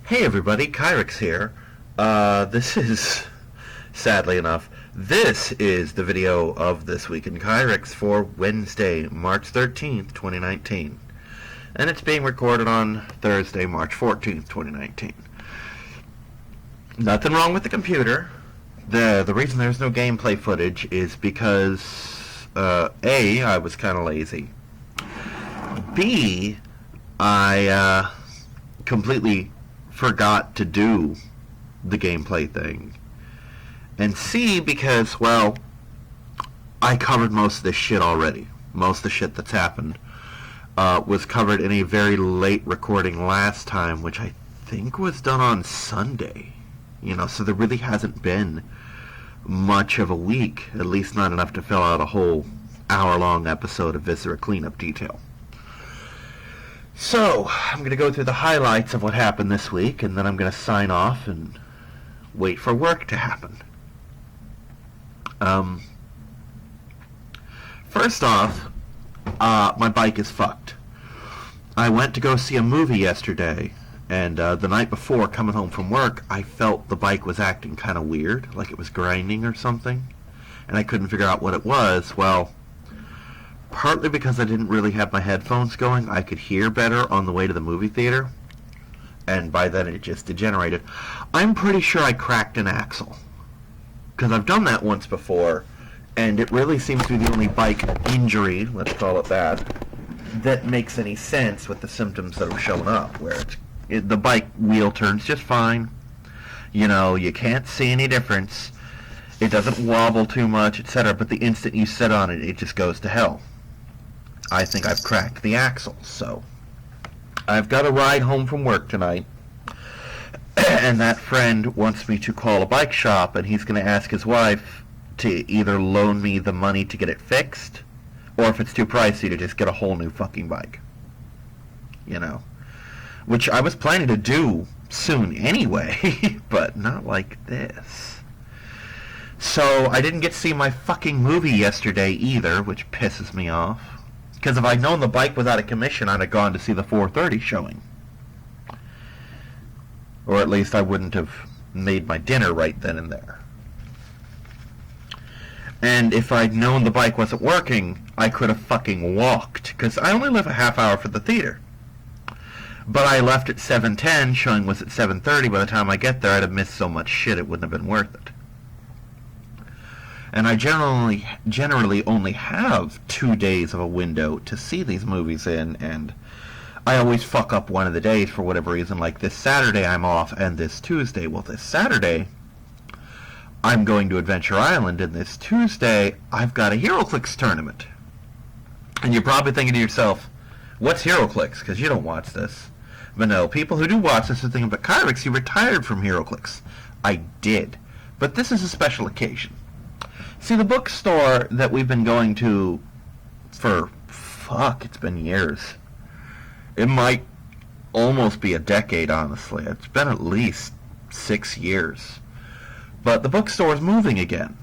Hey everybody, Kyrix here. Sadly enough, this is the video of This Week in Kyrix for Wednesday, March 13th, 2019. And it's being recorded on Thursday, March 14th, 2019. Nothing wrong with the computer. The reason there's no gameplay footage is because, A, I was kind of lazy. B, I completely forgot to do the gameplay thing. And C, because, well, I covered most of this shit already. Most of the shit that's happened was covered in a very late recording last time, which I think was done on Sunday. So there really hasn't been much of a week, at least not enough to fill out a whole hour-long episode of Viscera Cleanup Detail. So, I'm going to go through the highlights of what happened this week, and then I'm going to sign off and wait for work to happen. First off, my bike is fucked. I went to go see a movie yesterday, and the night before, coming home from work, I felt the bike was acting kind of weird, like it was grinding or something, and I couldn't figure out what it was. Well, partly because I didn't really have my headphones going, I could hear better on the way to the movie theater, and by then it just degenerated. I'm pretty sure I cracked an axle, because I've done that once before, and it really seems to be the only bike injury, let's call it that makes any sense with the symptoms that are showing up, where the bike wheel turns just fine, you can't see any difference, it doesn't wobble too much, etc., but the instant you sit on it, it just goes to hell. I think I've cracked the axle, so I've got a ride home from work tonight, and that friend wants me to call a bike shop, and he's going to ask his wife to either loan me the money to get it fixed, or if it's too pricey, to just get a whole new fucking bike. Which I was planning to do soon anyway, but not like this. So I didn't get to see my fucking movie yesterday either, which pisses me off. Because if I'd known the bike was out of commission, I'd have gone to see the 4:30 showing. Or at least I wouldn't have made my dinner right then and there. And if I'd known the bike wasn't working, I could have fucking walked. Because I only live a half hour from the theater. But I left at 7:10, showing was at 7:30. By the time I get there, I'd have missed so much shit it wouldn't have been worth it. And I generally only have 2 days of a window to see these movies in, and I always fuck up one of the days for whatever reason. Like this Saturday I'm off, and this Tuesday. Well, this Saturday I'm going to Adventure Island, and this Tuesday I've got a HeroClix tournament. And you're probably thinking to yourself, what's HeroClix? Because you don't watch this. But no, people who do watch this are thinking, but Kyrix, you retired from HeroClix. I did. But this is a special occasion. See, the bookstore that we've been going to for, it's been years. It might almost be a decade, honestly. It's been at least 6 years. But the bookstore is moving again.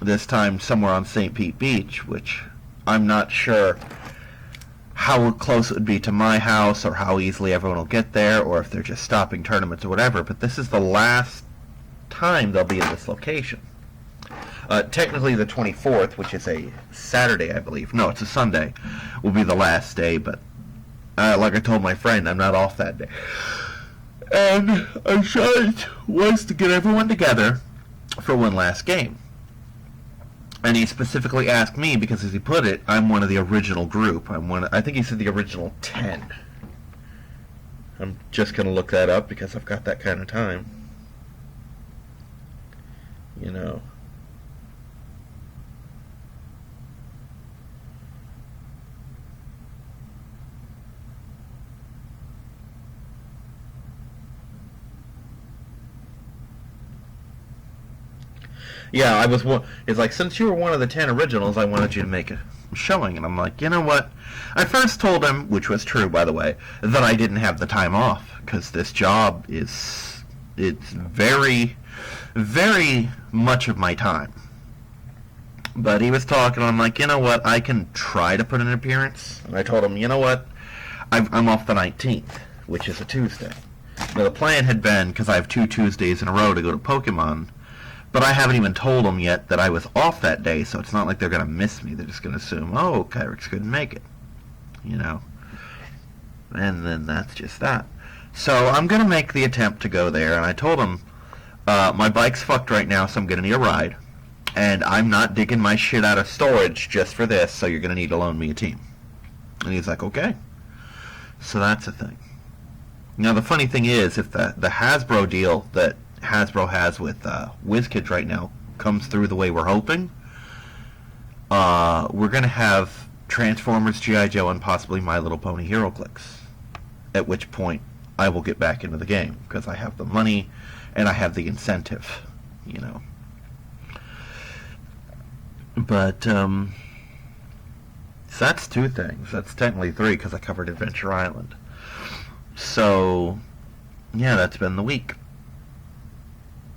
This time somewhere on St. Pete Beach, which I'm not sure how close it would be to my house or how easily everyone will get there or if they're just stopping tournaments or whatever. But this is the last time they'll be at this location. Technically the 24th, which is a Saturday, I believe. No, it's a Sunday, will be the last day, but like I told my friend, I'm not off that day. And I tried was to get everyone together for one last game. And he specifically asked me, because as he put it, I'm one of the original group. I think he said the original 10. I'm just going to look that up because I've got that kind of time. Yeah, it's like, since you were one of the 10 originals, I wanted you to make a showing. And I'm like, you know what? I first told him, which was true, by the way, that I didn't have the time off, because this job it's very, very much of my time. But he was talking, I'm like, you know what, I can try to put in an appearance. And I told him, you know what, I'm off the 19th, which is a Tuesday. Now, the plan had been, because I have 2 Tuesdays in a row to go to Pokemon, but I haven't even told them yet that I was off that day, so it's not like they're going to miss me. They're just going to assume, oh, Kyrix couldn't make it, you know. And then that's just that. So I'm going to make the attempt to go there, and I told him, my bike's fucked right now, so I'm going to need a ride, and I'm not digging my shit out of storage just for this, so you're going to need to loan me a team. And he's like, okay. So that's a thing. Now, the funny thing is, if the Hasbro deal that Hasbro has with WizKids right now comes through the way we're hoping, we're going to have Transformers, G.I. Joe, and possibly My Little Pony HeroClix. At which point, I will get back into the game, because I have the money, and I have the incentive, you know. But, so that's 2 things. That's technically 3, because I covered Adventure Island. So, yeah, that's been the week.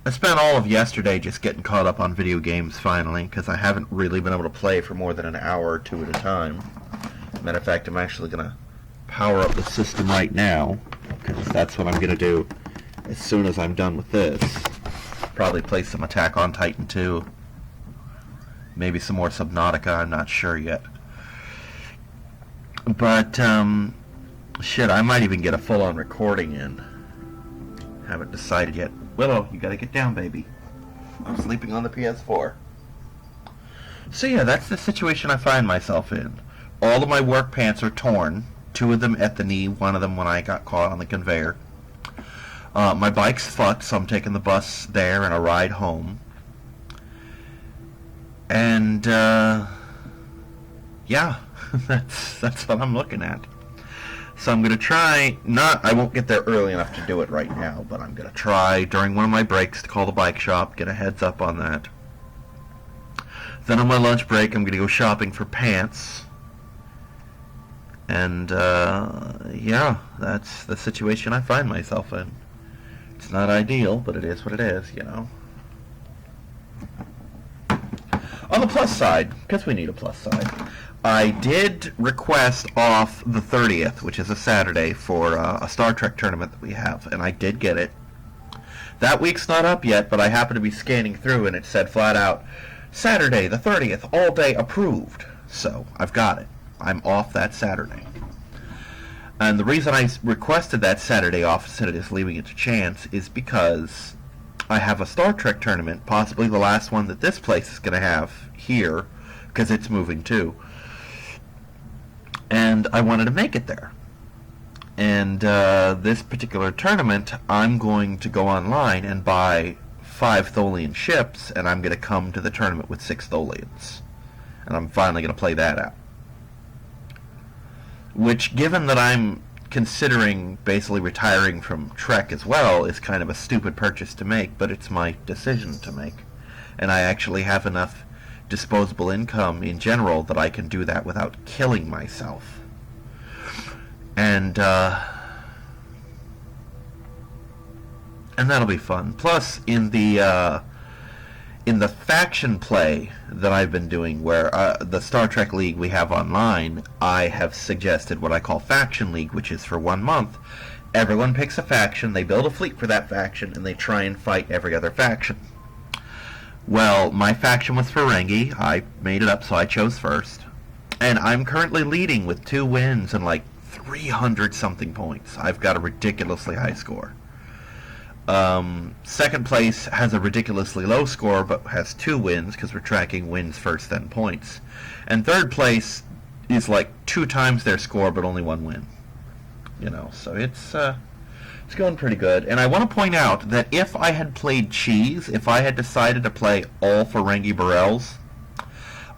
I spent all of yesterday just getting caught up on video games, finally, because I haven't really been able to play for more than an hour or 2 at a time. Matter of fact, I'm actually going to power up the system right now, because that's what I'm going to do as soon as I'm done with this. Probably play some Attack on Titan 2. Maybe some more Subnautica, I'm not sure yet. But, shit, I might even get a full-on recording in. Haven't decided yet. Willow, you gotta get down, baby. I'm sleeping on the PS4. So yeah, that's the situation I find myself in. All of my work pants are torn. 2 of them at the knee, 1 of them when I got caught on the conveyor. My bike's fucked, so I'm taking the bus there and a ride home. And, yeah, that's what I'm looking at. So I'm going to try, I won't get there early enough to do it right now, but I'm going to try during one of my breaks to call the bike shop, get a heads up on that. Then on my lunch break, I'm going to go shopping for pants. And, yeah, that's the situation I find myself in. It's not ideal, but it is what it is, you know. On the plus side, because we need a plus side, I did request off the 30th, which is a Saturday, for a Star Trek tournament that we have, and I did get it. That week's not up yet, but I happened to be scanning through, and it said flat out, Saturday the 30th, all day approved. So, I've got it. I'm off that Saturday. And the reason I requested that Saturday off instead of just leaving it to chance is because I have a Star Trek tournament, possibly the last one that this place is going to have here, because it's moving too. And I wanted to make it there. And this particular tournament, I'm going to go online and buy 5 Tholian ships, and I'm going to come to the tournament with 6 Tholians. And I'm finally going to play that out. Which, given that I'm considering basically retiring from Trek as well, is kind of a stupid purchase to make, but it's my decision to make. And I actually have enough disposable income in general that I can do that without killing myself. And that'll be fun. Plus, in the faction play that I've been doing, where the Star Trek League we have online, I have suggested what I call Faction League, which is for 1 month. Everyone picks a faction, they build a fleet for that faction, and they try and fight every other faction. Well, my faction was Ferengi. I made it up, so I chose first. And I'm currently leading with 2 wins and like 300-something points. I've got a ridiculously high score. Second place has a ridiculously low score, but has 2 wins, because we're tracking wins first, then points. And third place is like 2 times their score, but only 1 win. You know, so it's going pretty good. And I want to point out that if I had played Cheese, if I had decided to play all Ferengi Borels,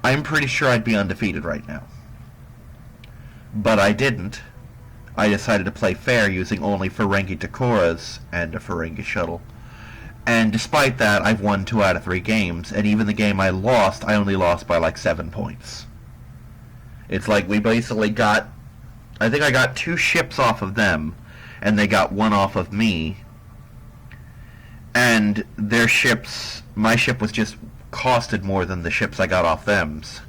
I'm pretty sure I'd be undefeated right now. But I didn't. I decided to play fair using only Ferengi Takoras and a Ferengi shuttle. And despite that, I've won 2 out of 3 games, and even the game I lost, I only lost by like 7 points. It's like we basically got, I think I got 2 ships off of them, and they got 1 off of me. And their ships, my ship was just costed more than the ships I got off them's.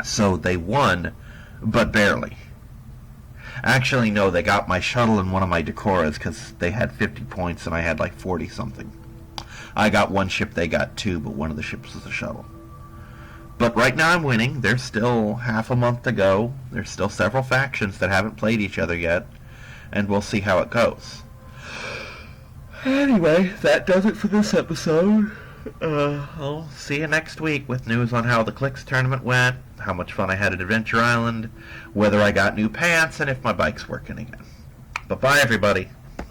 So they won, but barely. Actually, no, they got my shuttle and one of my Decoras because they had 50 points and I had like 40 something. I got one ship, they got two, but one of the ships was a shuttle. But right now I'm winning. There's still half a month to go. There's still several factions that haven't played each other yet, and we'll see how it goes. Anyway, that does it for this episode. I'll see you next week with news on how the Kyrix tournament went, how much fun I had at Adventure Island, whether I got new pants, and if my bike's working again. Bye-bye, everybody.